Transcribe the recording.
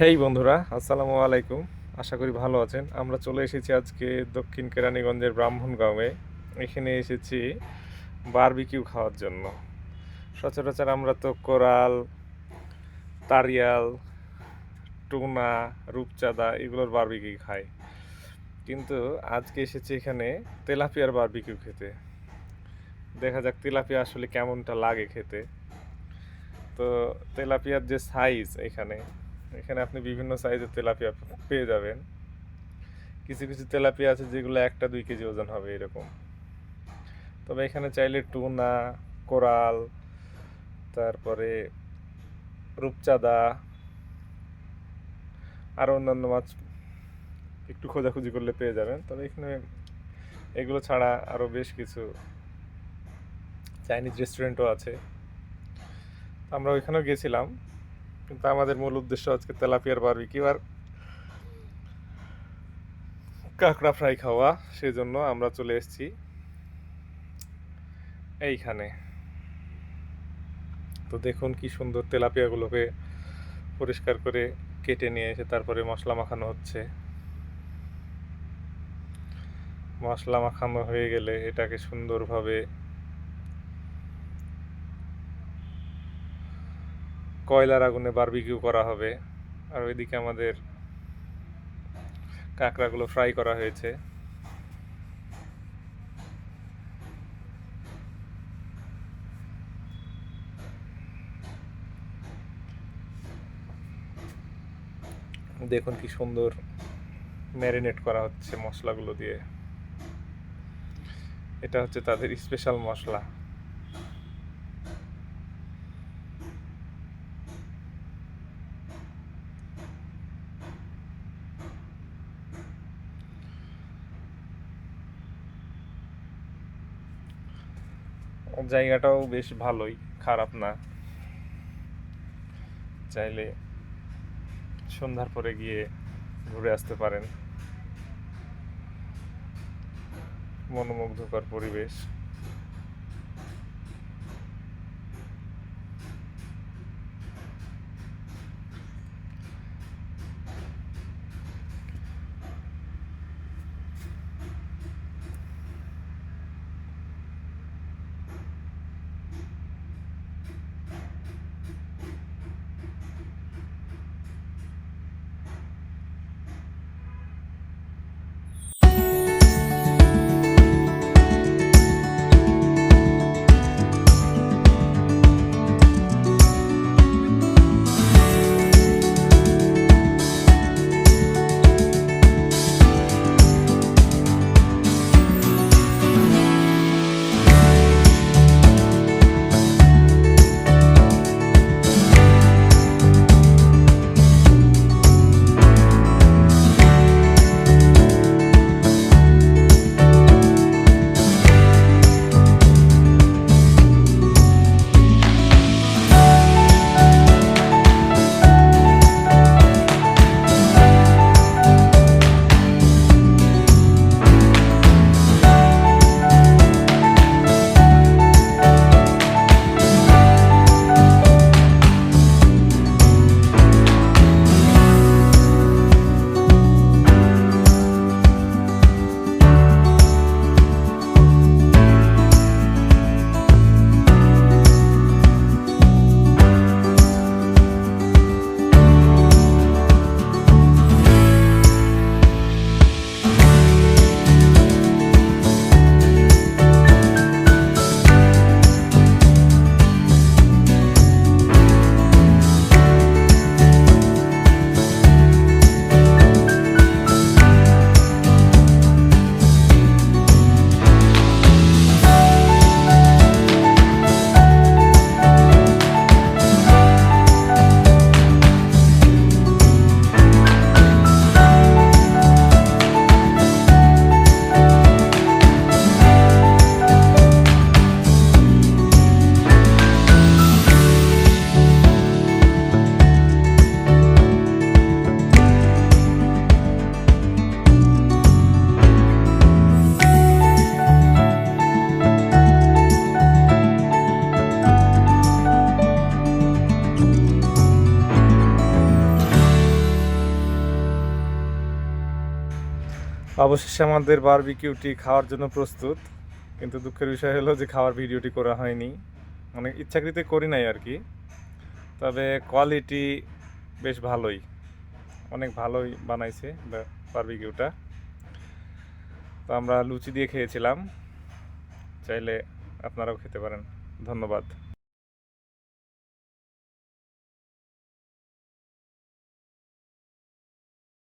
হেই বন্ধুরা, আসসালামু আলাইকুম। আশা করি ভালো আছেন। আমরা চলে এসেছি আজকে দক্ষিণ কেরানীগঞ্জের ব্রাহ্মণগাঁওয়ে। এখানে এসেছি বারবিকিউ খাওয়ার জন্য। সচরাচর আমরা তো কোরাল, তারিয়াল, টুনা, রূপচাঁদা এগুলোর বারবিকিউ খাই, কিন্তু আজকে এসেছি এখানে তেলাপিয়ার বারবিকিউ খেতে। দেখা যাক তেলাপিয়া আসলে কেমনটা লাগে খেতে। তো তেলাপিয়ার যে সাইজ, এখানে এখানে আপনি বিভিন্ন সাইজের তেলাপিয়া পেয়ে যাবেন। কিছু কিছু তেলাপিয়া আছে যেগুলো 1-2 কেজি ওজন হবে এরকম। তবে এখানে চাইলে টুনা, কোরাল, তারপরে রূপচাঁদা, আরও অন্যান্য মাছ একটু খোঁজাখুঁজি করলে পেয়ে যাবেন। তবে এখানে এগুলো ছাড়া আরও বেশ কিছু চাইনিজ রেস্টুরেন্টও আছে। আমরা ওইখানেও গেছিলাম, কিন্তু আমাদের মূল উদ্দেশ্য আজকে তেলাপিয়ার বারবিকিউ আর কাঁকড়া ফ্রাই খাওয়া। সেজন্য আমরা চলে এসেছি এইখানে। তো দেখুন কি সুন্দর তেলাপিয়াগুলোকে পরিষ্কার করে কেটে নিয়ে এসে তারপরে মশলা মাখানো হচ্ছে। মশলা মাখানো হয়ে গেলে এটাকে সুন্দরভাবে কয়লার আগুনে বারবিকিউ করা হবে। আর ওইদিকে আমাদের কাঁকড়াগুলো ফ্রাই করা হয়েছে। দেখুন কি সুন্দর ম্যারিনেট করা হচ্ছে মশলাগুলো দিয়ে। এটা হচ্ছে তাদের স্পেশাল মশলা। জায়গাটাও বেশ ভালোই, খারাপ না। চাইলে সন্ধ্যার পরে গিয়ে ঘুরে আসতে পারেন। মনোমুগ্ধকর পরিবেশ। অবশেষে আমাদের বারবিকিউটি খাওয়ার জন্য প্রস্তুত, কিন্তু দুঃখের বিষয় হলো যে খাওয়ার ভিডিওটি করা হয়নি, মানে ইচ্ছাকৃত করি নাই আর কি। তবে কোয়ালিটি বেশ ভালোই, অনেক ভালোই বানাইছে বারবিকিউটা। তো আমরা লুচি দিয়ে খেয়েছিলাম, চাইলে আপনারাও খেতে পারেন। ধন্যবাদ।